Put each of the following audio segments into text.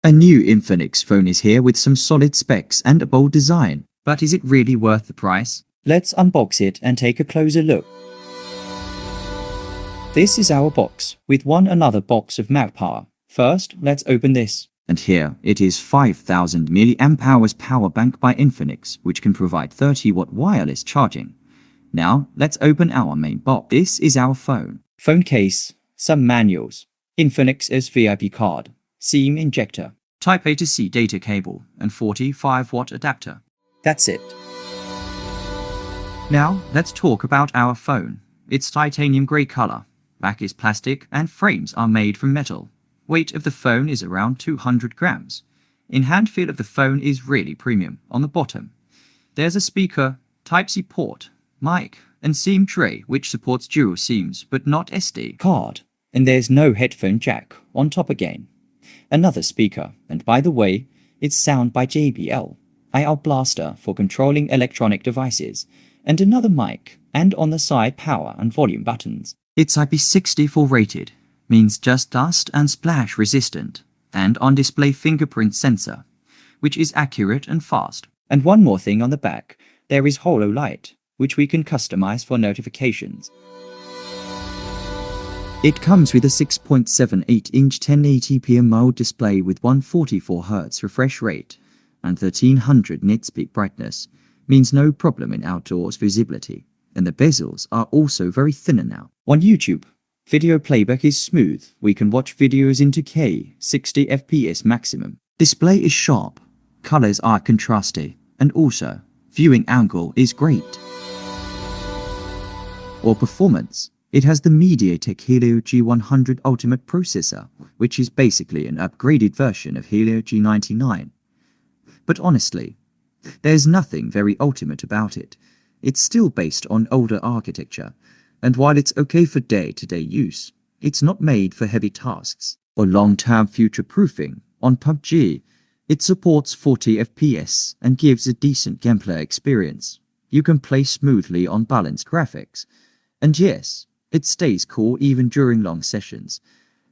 A new Infinix phone is here with some solid specs and a bold design, but is it really worth the price? Let's unbox it and take a closer look. This is our box, with another box of Mac power. First, let's open this. And here, it is 5000 mAh power bank by Infinix, which can provide 30-watt wireless charging. Now, let's open our main box. This is our phone. Phone case, some manuals, Infinix's VIP card, SIM injector, Type A to C data cable, and 45-watt adapter. That's it. Now, let's talk about our phone. It's titanium grey color, back is plastic, and frames are made from metal. Weight of the phone is around 200 grams. In-hand feel of the phone is really premium. On the bottom, there's a speaker, Type-C port, mic, and SIM tray which supports dual SIMs but not SD card. And there's no headphone jack on top again. Another speaker, and by the way, it's sound by JBL, IR blaster for controlling electronic devices, and another mic, and on the side power and volume buttons. It's IP64 rated, means just dust and splash resistant, and on display fingerprint sensor, which is accurate and fast. And one more thing on the back, there is Holo light, which we can customize for notifications. It comes with a 6.78-inch 1080p AMOLED display with 144Hz refresh rate and 1300 nits peak brightness, means no problem in outdoors visibility, and the bezels are also very thinner now. On YouTube, video playback is smooth, we can watch videos in 2K, 60 FPS maximum. Display is sharp, colors are contrasty, and also, viewing angle is great. Or performance. It has the MediaTek Helio G100 Ultimate processor, which is basically an upgraded version of Helio G99. But honestly, there's nothing very ultimate about it. It's still based on older architecture, and while it's okay for day-to-day use, it's not made for heavy tasks or long-term future-proofing. On PUBG, it supports 40 FPS and gives a decent gameplay experience. You can play smoothly on balanced graphics, and yes, it stays cool even during long sessions.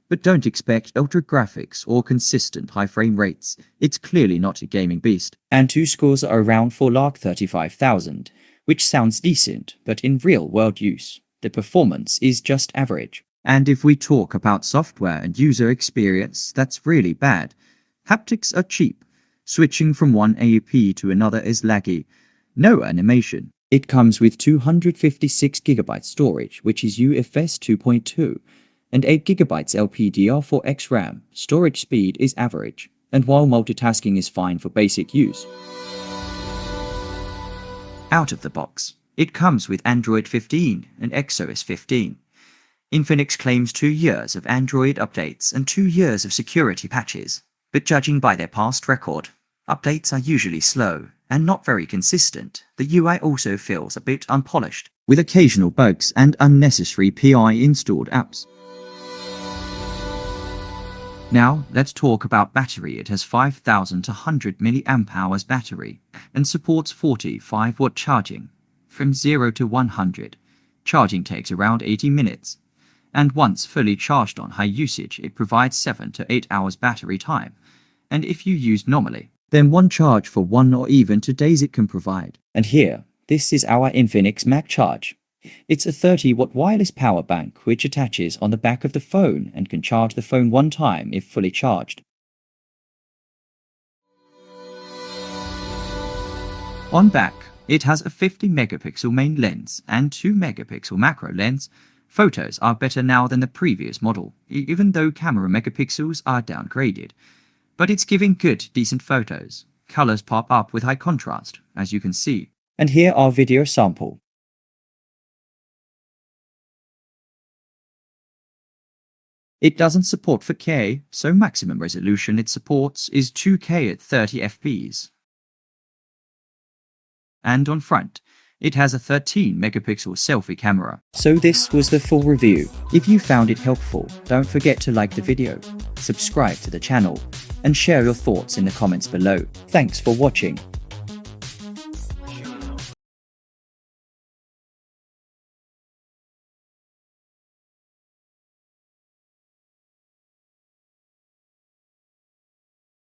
But don't expect ultra graphics or consistent high frame rates. It's clearly not a gaming beast. And two scores are around 435,000, which sounds decent, but in real-world use, the performance is just average. And if we talk about software and user experience, that's really bad. Haptics are cheap. Switching from one AEP to another is laggy. No animation. It comes with 256GB storage, which is UFS 2.2, and 8GB LPDDR4X RAM. Storage speed is average, and while multitasking is fine for basic use. Out of the box, it comes with Android 15 and XOS 15. Infinix claims 2 years of Android updates and 2 years of security patches, but judging by their past record, updates are usually slow and not very consistent. The UI also feels a bit unpolished, with occasional bugs and unnecessary PI-installed apps. Now, let's talk about battery. It has 5200 mAh battery and supports 45-watt charging. From 0 to 100, charging takes around 80 minutes. And once fully charged on high usage, it provides 7 to 8 hours battery time. And if you use normally, then one charge for 1 or even 2 days it can provide. And here, this is our Infinix MagCharge. It's a 30-watt wireless power bank which attaches on the back of the phone and can charge the phone one time if fully charged. On back, it has a 50-megapixel main lens and 2-megapixel macro lens. Photos are better now than the previous model, even though camera megapixels are downgraded. But it's giving good, decent photos. Colors pop up with high contrast, as you can see. And here are video sample. It doesn't support 4K, so maximum resolution it supports is 2K at 30 FPS. And on front, it has a 13-megapixel selfie camera. So this was the full review. If you found it helpful, don't forget to like the video, subscribe to the channel, and share your thoughts in the comments below. Thanks for watching.